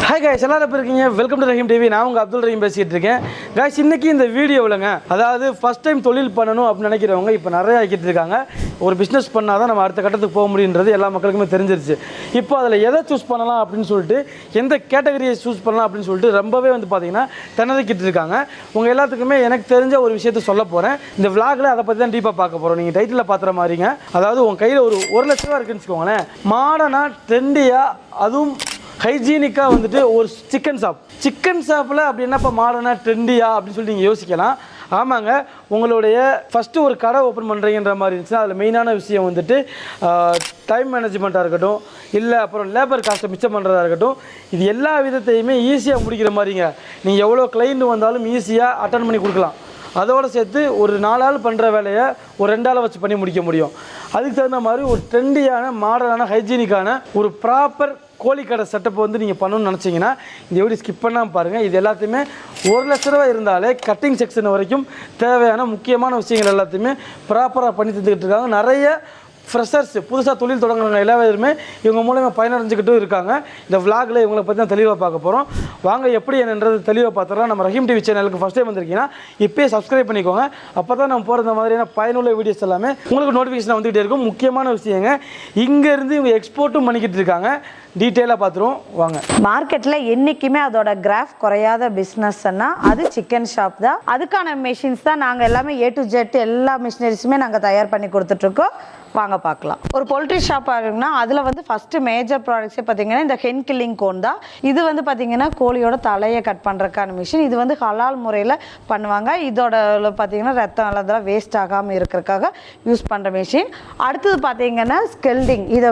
Hi guys, எல்லாரும் எப்படி இருக்கீங்க? Welcome to Rahim TV. நான் உங்கள் அப்துல் ரஹீம் பேசிகிட்டு இருக்கேன். காய்ஸ், இன்றைக்கி இந்த வீடியோவில்ங்க, அதாவது ஃபஸ்ட் டைம் தொழில் பண்ணணும் அப்படின்னு நினைக்கிறவங்க இப்போ நிறைய ஆக்கிட்டு இருக்காங்க. ஒரு பிஸ்னஸ் பண்ணால் தான் நம்ம அடுத்த கட்டத்துக்கு போக முடியுன்றது எல்லா மக்களுக்குமே தெரிஞ்சிருச்சு. இப்போ அதில் எதை சூஸ் பண்ணலாம் அப்படின்னு சொல்லிட்டு, எந்த கேட்டகரியை சூஸ் பண்ணலாம் அப்படின்னு சொல்லிட்டு ரொம்பவே பார்த்தீங்கன்னா திணறிக்கிட்டு இருக்காங்க. உங்கள் எல்லாத்துக்குமே எனக்கு தெரிஞ்ச ஒரு விஷயத்த சொல்ல போகிறேன். இந்த விளாகில் அதை பற்றி தான் டீப்பாக பார்க்க போகிறோம். நீங்கள் டைட்டிலில் பார்த்துற மாதிரிங்க, அதாவது உங்கள் கையில் ஒரு 1 லட்ச ரூபா இருக்குன்னு வச்சுக்கோங்களேன். மாடர்னாக ட்ரெண்டியாக அதுவும் ஹைஜீனிக்காக ஒரு சிக்கன் ஷாப்பில் அப்படி என்னப்பா மாடர்னாக ட்ரெண்டியா அப்படின்னு சொல்லி நீங்கள் யோசிக்கலாம். ஆமாங்க, உங்களுடைய ஃபஸ்ட்டு ஒரு கடை ஓப்பன் பண்ணுறீங்கன்ற மாதிரி இருந்துச்சுன்னா அதில் மெயினான விஷயம் டைம் மேனேஜ்மெண்ட்டாக இருக்கட்டும், இல்லை அப்புறம் லேபர் காஸ்ட்டை மிச்சம் பண்ணுறதா இருக்கட்டும், இது எல்லா விதத்தையுமே ஈஸியாக முடிக்கிற மாதிரிங்க. நீங்கள் எவ்வளோ கிளைண்ட் வந்தாலும் ஈஸியாக அட்டன் பண்ணி கொடுக்கலாம். அதோடு சேர்த்து ஒரு 4 ஆள் பண்ணுற வேலையை ஒரு 2 ஆளை வச்சு பண்ணி முடிக்க முடியும். அதுக்கு தகுந்த மாதிரி ஒரு ட்ரெண்டியான மாடர்னான ஹைஜீனிக்கான ஒரு ப்ராப்பர் கோழிக்கடை செட்டப் நீங்கள் பண்ணணும்னு நினச்சிங்கன்னா இந்த எப்படி ஸ்கிப் பண்ணாமல் பாருங்கள். இது எல்லாத்தையுமே 1 லட்ச ரூபா இருந்தாலே கட்டிங் செக்ஷன் வரைக்கும் தேவையான முக்கியமான விஷயங்கள் எல்லாத்தையுமே ப்ராப்பராக பண்ணி தந்துக்கிட்டு இருக்காங்க. நிறைய ஃப்ரெஷர்ஸ் புதுசாக தொழில் தொடங்குறவங்க எல்லா பேருமே இவங்க மூலமாக பயனடைஞ்சிக்கிட்டும் இருக்காங்க. இந்த விளாகில் இவங்களை பற்றி தான் தெளிவாக பார்க்க போகிறோம். வாங்க, எப்படி என்னன்றது தெளிவாக பார்த்துடலாம். நம்ம ரஹீம் டிவி சேனலுக்கு ஃபஸ்ட் டைம் வந்திருக்கீங்கன்னா இப்போயே சப்ஸ்கிரைப் பண்ணிக்கோங்க. அப்போ தான் நம்ம போகிற மாதிரியான பயனுள்ள வீடியோஸ் எல்லாமே உங்களுக்கு நோட்டிஃபிகேஷன் வந்துகிட்டே இருக்கும். முக்கியமான விஷயங்க, இங்கேருந்து இவங்க எக்ஸ்போர்ட்டும் பண்ணிக்கிட்டு இருக்காங்க. டீட்டெயிலாக பார்த்துருவோம் வாங்க. மார்க்கெட்டில் என்றைக்குமே அதோட கிராஃப் குறையாத பிஸ்னஸ்ன்னா அது சிக்கன் ஷாப் தான். அதுக்கான மெஷின்ஸ் தான் நாங்கள் எல்லாமே A to Z எல்லா மிஷினரிஸுமே நாங்கள் தயார் பண்ணி கொடுத்துட்ருக்கோம். வாங்க பார்க்கலாம். ஒரு போல்ட்ரி ஷாப்பாக இருக்குன்னா அதில் ஃபஸ்ட்டு மேஜர் ப்ராடக்ட்ஸே பார்த்தீங்கன்னா இந்த ஹென் கில்லிங் கோன் தான். இது பார்த்தீங்கன்னா கோழியோட தலையை கட் பண்ணுறக்கான மிஷின். இது ஹலால் முறையில் பண்ணுவாங்க. இதோட பார்த்தீங்கன்னா ரத்தம் அதெல்லாம் வேஸ்ட் ஆகாமல் இருக்கிறதுக்காக யூஸ் பண்ணுற மிஷின். அடுத்தது பார்த்தீங்கன்னா ஸ்கெல்டிங். இதை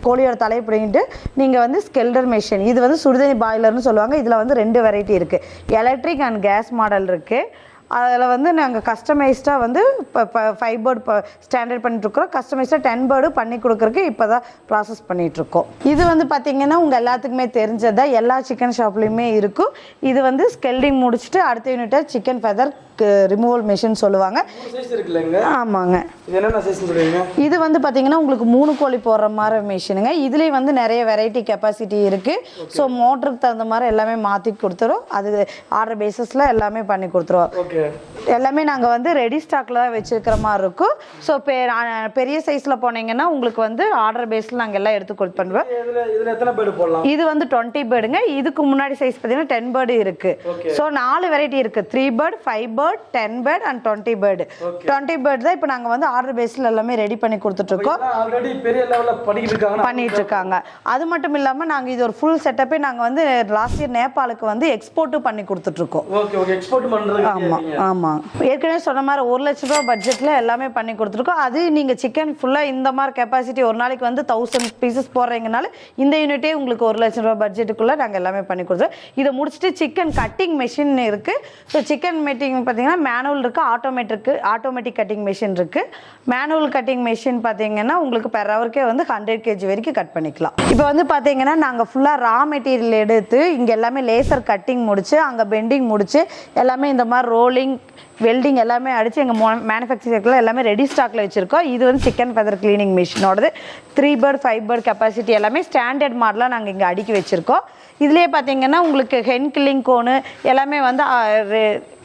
கோழியோட தலையை பிடிங்கிட்டு நீங்கள் ஸ்கெல்டர் மிஷின். இது சுடுதண்ணி பாய்லர்னு சொல்லுவாங்க. இதில் 2 வெரைட்டி இருக்குது. எலக்ட்ரிக் அண்ட் கேஸ் மாடல் இருக்குது. அதில் நாங்கள் கஸ்டமைஸ்டாக இப்போ 5 பேர்டு ஸ்டாண்டர்ட் பண்ணிகிட்ருக்கோம். கஸ்டமைஸ்டாக 10 பேர்டு பண்ணி கொடுக்குறக்கு இப்போ தான் ப்ராசஸ் பண்ணிகிட்ருக்கோம். இது பார்த்திங்கன்னா உங்கள் எல்லாத்துக்குமே தெரிஞ்சது தான், எல்லா சிக்கன் ஷாப்லேயுமே இருக்கும். இது ஸ்கெல்டிங் முடிச்சுட்டு அடுத்த யூனிட்டாக சிக்கன் ஃபெதர் ரிமூவல் மிஷின் சொல்லுவாங்க. ஆமாங்க. இது பார்த்தீங்கன்னா உங்களுக்கு 3 கோழி போடுற மாதிரி மிஷினுங்க. இதுலேயே நிறைய வெரைட்டி கெப்பாசிட்டி இருக்குது. ஸோ மோட்டருக்கு தகுந்த மாதிரி எல்லாமே மாற்றி கொடுத்துரும். அது ஆர்டர் பேசிஸில் எல்லாமே பண்ணி கொடுத்துருவோம். எல்லாமே நாங்கள் ரெடி ஸ்டாக்கில் தான் வச்சுருக்கிற மாதிரி இருக்கும். ஸோ பெரிய சைஸில் போனீங்கன்னா உங்களுக்கு ஆர்டர் பேஸில் நாங்கள் எல்லாம் எடுத்து கொடுத்துருவோம். இது 20 பேர்டுங்க. இதுக்கு முன்னாடி சைஸ் பார்த்தீங்கன்னா 10 பேர்டு இருக்குது. ஸோ 4 வெரைட்டி இருக்குது. 3 bird, 5 bird, 10 bird and 20 bird. 20 bird தான் இப்போ நாங்கள் ஆர்டர் பேஸில் எல்லாமே ரெடி பண்ணி கொடுத்துட்ருக்கோம். பண்ணிட்டு இருக்காங்க. அது மட்டும் இல்லாமல் நாங்கள் இது ஒரு ஃபுல் செட்டப்பே நாங்கள் லாஸ்ட் இயர் நேபாளுக்கு எக்ஸ்போர்ட்டும் பண்ணி கொடுத்துட்ருக்கோம். ஆமாம் ஆமாம். ஏற்கனவே சொன்ன மாதிரி 1 லட்ச ரூபா பட்ஜெட்டில் எல்லாமே பண்ணி கொடுத்துருக்கோம். அது நீங்கள் சிக்கன் ஃபுல்லாக இந்த மாதிரி கெப்பாசிட்டி ஒரு நாளைக்கு 1000 பீசஸ் போடுறீங்கனால இந்த யூனிட்டே உங்களுக்கு 1 லட்ச ரூபா பட்ஜெட்டுக்குள்ளே நாங்கள் எல்லாமே பண்ணி கொடுத்தோம். இதை முடிச்சுட்டு சிக்கன் கட்டிங் மெஷின் இருக்குது. ஸோ சிக்கன் மெட்டிங் பார்த்தீங்கன்னா மேனுவல் இருக்குது, ஆட்டோமேட்டிக் கட்டிங் மெஷின் இருக்குது. மேனுவல் கட்டிங் மெஷின் பார்த்தீங்கன்னா உங்களுக்கு பெர் ஹவருக்கே 100 kg வரைக்கும் கட் பண்ணிக்கலாம். இப்போ பார்த்தீங்கன்னா நாங்கள் ஃபுல்லாக ரா மெட்டீரியல் எடுத்து இங்கே எல்லாமே லேசர் கட்டிங் முடிச்சு, அங்கே பெண்டிங் முடிச்சு, எல்லாமே இந்த மாதிரி ரோலிங் வெல்டிங் எல்லாமே அடித்து எங்கள் மேனுஃபேக்சரிங்கில் எல்லாமே ரெடி ஸ்டாக்கில் வச்சுருக்கோம். இது சிக்கன் ஃபெதர் கிளீனிங் மிஷினோடது 3 பேர்டு 5 பேர்டு கெப்பாசிட்டி எல்லாமே ஸ்டாண்டர்ட் மாடலாக நாங்கள் இங்கே அடுக்கி வச்சுருக்கோம். இதுலேயே பார்த்தீங்கன்னா உங்களுக்கு ஹென் கில்லிங் கோனு எல்லாமே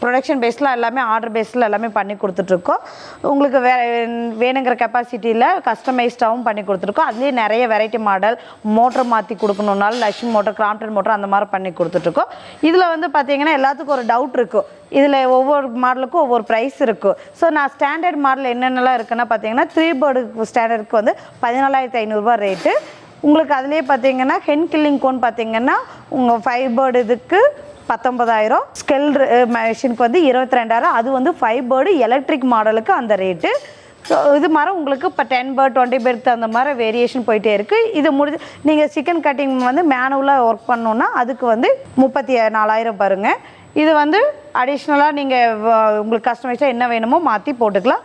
ப்ரொடக்ஷன் பேஸில் எல்லாமே ஆர்டர் பேஸில் எல்லாமே பண்ணி கொடுத்துட்ருக்கோம். உங்களுக்கு வேணுங்கிற கெப்பாசிட்டியில் கஸ்டமைஸ்டாகவும் பண்ணி கொடுத்துருக்கோம். அதுலேயே நிறைய வெரைட்டி மாடல் மோட்டர் மாற்றி கொடுக்கணுன்னாலும் லக்ஷ்மி மோட்டர், கிராம்ப்டன் மோட்டர் அந்த மாதிரி பண்ணி கொடுத்துட்ருக்கோம். இதில் பார்த்தீங்கன்னா எல்லாத்துக்கும் ஒரு டவுட் இருக்கும். இதில் ஒவ்வொரு மாடலுக்கும் ஒவ்வொரு ப்ரைஸ் இருக்கும். ஸோ நான் ஸ்டாண்டர்ட் மாடல் என்னென்னலாம் இருக்குன்னா பார்த்தீங்கன்னா 3 பேர்டு ஸ்டாண்டர்டுக்கு 14,500 ரேட்டு. உங்களுக்கு அதுலேயே பார்த்தீங்கன்னா ஹென் கில்லிங் கோன் பார்த்தீங்கன்னா உங்கள் 5 பேர்டு இதுக்கு 19,000, ஸ்கெல்டர் மெஷினுக்கு 22,000. அது 5 பேர்டு எலக்ட்ரிக் மாடலுக்கு அந்த ரேட்டு. ஸோ இது மாதிரி உங்களுக்கு இப்போ 10 பேர்டு 20 பேருக்கு அந்த மாதிரி வேரியேஷன் போயிட்டே இருக்குது. இது முடிஞ்சு நீங்கள் சிக்கன் கட்டிங் மேனுவலாக ஒர்க் பண்ணோன்னா அதுக்கு 34,000 பாருங்கள். இது அடிஷ்னலாக நீங்கள் உங்களுக்கு கஸ்டமைஸாக என்ன வேணுமோ மாற்றி போட்டுக்கலாம்.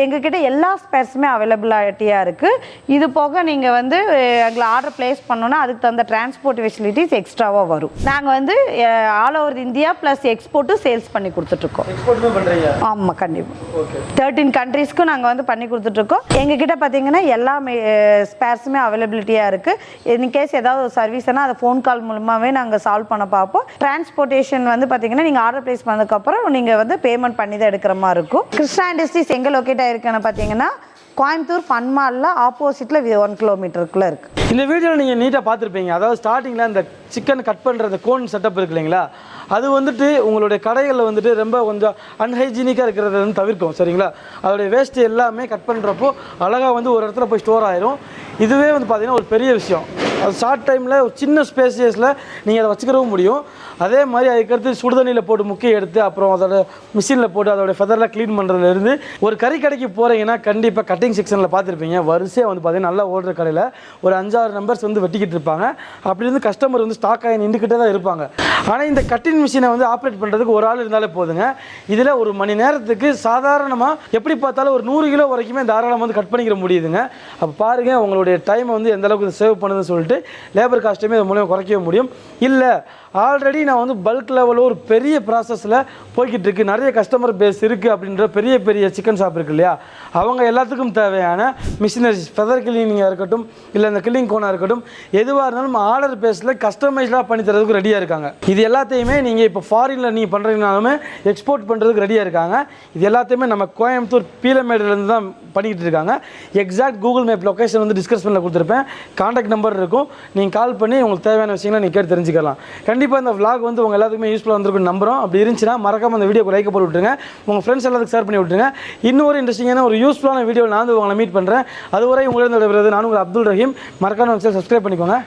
எங்ககிட்ட எல்லா ஸ்பேர்ஸுமே அவைலபிலிட்டியாக இருக்குது. இது போக நீங்கள் வந்து எங்களை ஆர்டர் ப்ளேஸ் பண்ணோன்னா அதுக்கு தகுந்த டிரான்ஸ்போர்ட் ஃபெசிலிட்டிஸ் எக்ஸ்ட்ராவாக வரும். நாங்கள் வந்து ஆல் ஓவர் இந்தியா ப்ளஸ் எக்ஸ்போர்ட்டும் சேல்ஸ் பண்ணி கொடுத்துட்ருக்கோம். ஆமாம், கண்டிப்பாக 13 கண்ட்ரீஸ்க்கும் நாங்கள் வந்து பண்ணி கொடுத்துட்ருக்கோம். எங்ககிட்ட பார்த்தீங்கன்னா எல்லா ஸ்பேர்ஸுமே அவைலபிலிட்டியாக இருக்குது. இன்கேஸ் ஏதாவது ஒரு சர்வீஸ்னால் அதை ஃபோன் கால் மூலமாகவே நாங்கள் சால்வ் பண்ண பார்ப்போம். டிரான்ஸ்போர்ட்டேஷன் வந்து பார்த்தீங்கன்னா நீங்கள் ஆர்டர் ப்ளேஸ் பண்ணதுக்கப்புறம் நீங்கள் வந்து பேமெண்ட் பண்ணி தான் எடுக்கிற மாதிரி இருக்கும். கிருஷ்ணா இண்டஸ்ட்ரீஸ் எங்கே லொக்கேட் ஆகிருக்குன்னு பார்த்தீங்கன்னா கோயம்புத்தூர் ஃபன் மாலில் ஆப்போசிட்டில் 1 கிலோமீட்டருக்குள்ளே இருக்குது. இந்த வீடியோவில் நீங்கள் நீட்டாக பார்த்துருப்பீங்க. அதாவது ஸ்டார்டிங்கில் இந்த சிக்கன் கட் பண்ணுற அந்த கோன் செட்டப் இருக்கு இல்லைங்களா, அது வந்துட்டு உங்களுடைய கடைகளில் வந்துட்டு ரொம்ப கொஞ்சம் அன்ஹைஜீனிக்காக இருக்கிறத வந்து தவிர்க்கும். சரிங்களா, அதோடைய வேஸ்ட்டு எல்லாமே கட் பண்ணுறப்போ அழகாக வந்து ஒரு இடத்துல போய் ஸ்டோர் ஆயிரும். இதுவே வந்து பார்த்திங்கன்னா ஒரு பெரிய விஷயம். அது ஷார்ட் டைமில் ஒரு சின்ன ஸ்பேசியஸில் நீங்கள் அதை வச்சுக்கிறவும் முடியும். அதே மாதிரி அதுக்கடுத்து சுடுதண்ணியில் போட்டு முக்கிய எடுத்து அப்புறம் அதோட மிஷினில் போட்டு அதோட ஃபெதர்லாம் க்ளீன் பண்ணுறதுலேருந்து ஒரு கறி கடைக்கு போகிறீங்கன்னா கண்டிப்பாக கட்டிங் செக்ஷனில் பார்த்துருப்பீங்க. வரிசையாக வந்து பார்த்திங்கன்னா நல்லா ஓடுற கடையில் ஒரு 5-6 நம்பர்ஸ் வந்து வெட்டிக்கிட்டு இருப்பாங்க. அப்படி இருந்து கஸ்டமர் வந்து ஸ்டாக் ஆகி நின்றுக்கிட்டே தான் இருப்பாங்க. ஆனால் இந்த கட்டிங் மிஷினை வந்து ஆப்ரேட் பண்ணுறதுக்கு ஒரு ஆள் இருந்தாலே போதுங்க. இதில் ஒரு மணி நேரத்துக்கு சாதாரணமாக எப்படி பார்த்தாலும் ஒரு 100 கிலோ வரைக்குமே தாராளமாக வந்து கட் பண்ணிக்கிற முடியுதுங்க. அப்போ பாருங்கள் உங்களுடைய டைமை வந்து எந்த அளவுக்கு சேவ் பண்ணுதுன்னு சொல்லிட்டு லேபர் காஸ்ட்டுமே இது மூலமாக குறைக்க முடியும். இல்லை ஆல்ரெடி நான் வந்து பல்க் லெவலில் ஒரு பெரிய ப்ராசஸில் போய்கிட்டு இருக்குது, நிறைய கஸ்டமர் பேஸ் இருக்குது அப்படின்ற பெரிய பெரிய சிக்கன் ஷாப் இருக்கு இல்லையா, அவங்க எல்லாத்துக்கும் தேவையான மிஷினரிஸ் ஃபெதர் கிளீனிங்காக இருக்கட்டும் இல்லை இந்த கில்லிங் கோனாக இருக்கட்டும் எதுவாக இருந்தாலும் ஆர்டர் பேஸில் கஸ்டமைஸ்டாக பண்ணி தரதுக்கு ரெடியாக இருக்காங்க. இது எல்லாத்தையுமே நீங்கள் இப்போ ஃபாரினில் நீங்கள் பண்ணுறீங்கனாலுமே எக்ஸ்போர்ட் பண்ணுறதுக்கு ரெடியாக இருக்காங்க. இது எல்லாத்தையுமே நம்ம கோயம்புத்தூர் பீலமேடுலேருந்து தான் பண்ணிக்கிட்டு இருக்காங்க. எக்ஸாக்ட் கூகுள் மேப் லொக்கேஷன் வந்து டிஸ்கிரிப்ஷனில் கொடுத்துருப்பேன், கான்டாக்ட் நம்பர் இருக்கும். நீங்கள் கால் பண்ணி உங்களுக்கு தேவையான விஷயங்களை நீங்கள் கேட்டு தெரிஞ்சுக்கலாம். கண்டிப்பாக இந்த vlog வந்து உங்கள் எல்லாத்துக்குமே யூஸ்ஃபுல்லாக வந்திருக்குன்னு நம்புகிறோம். அப்படி இருந்துச்சுன்னா மறக்காம அந்த வீடியோக்கு லைக் போட்டு விட்டுருங்க, உங்கள் ஃப்ரெண்ட்ஸ் எல்லாத்துக்கும் ஷேர் பண்ணி விட்டுருங்க. இன்னொரு இன்ட்ரெஸ்டிங்கான ஒரு யூஸ்ஃபுல்லான வீடியோ நான் வந்து உங்களை மீட் பண்ணுறேன். அதுவரை உங்களிடம் விடைபெறுவது நான் உங்கள் அப்துல் ரஹீம். மறக்காம சப்ஸ்கிரைப் பண்ணிக்கோங்க.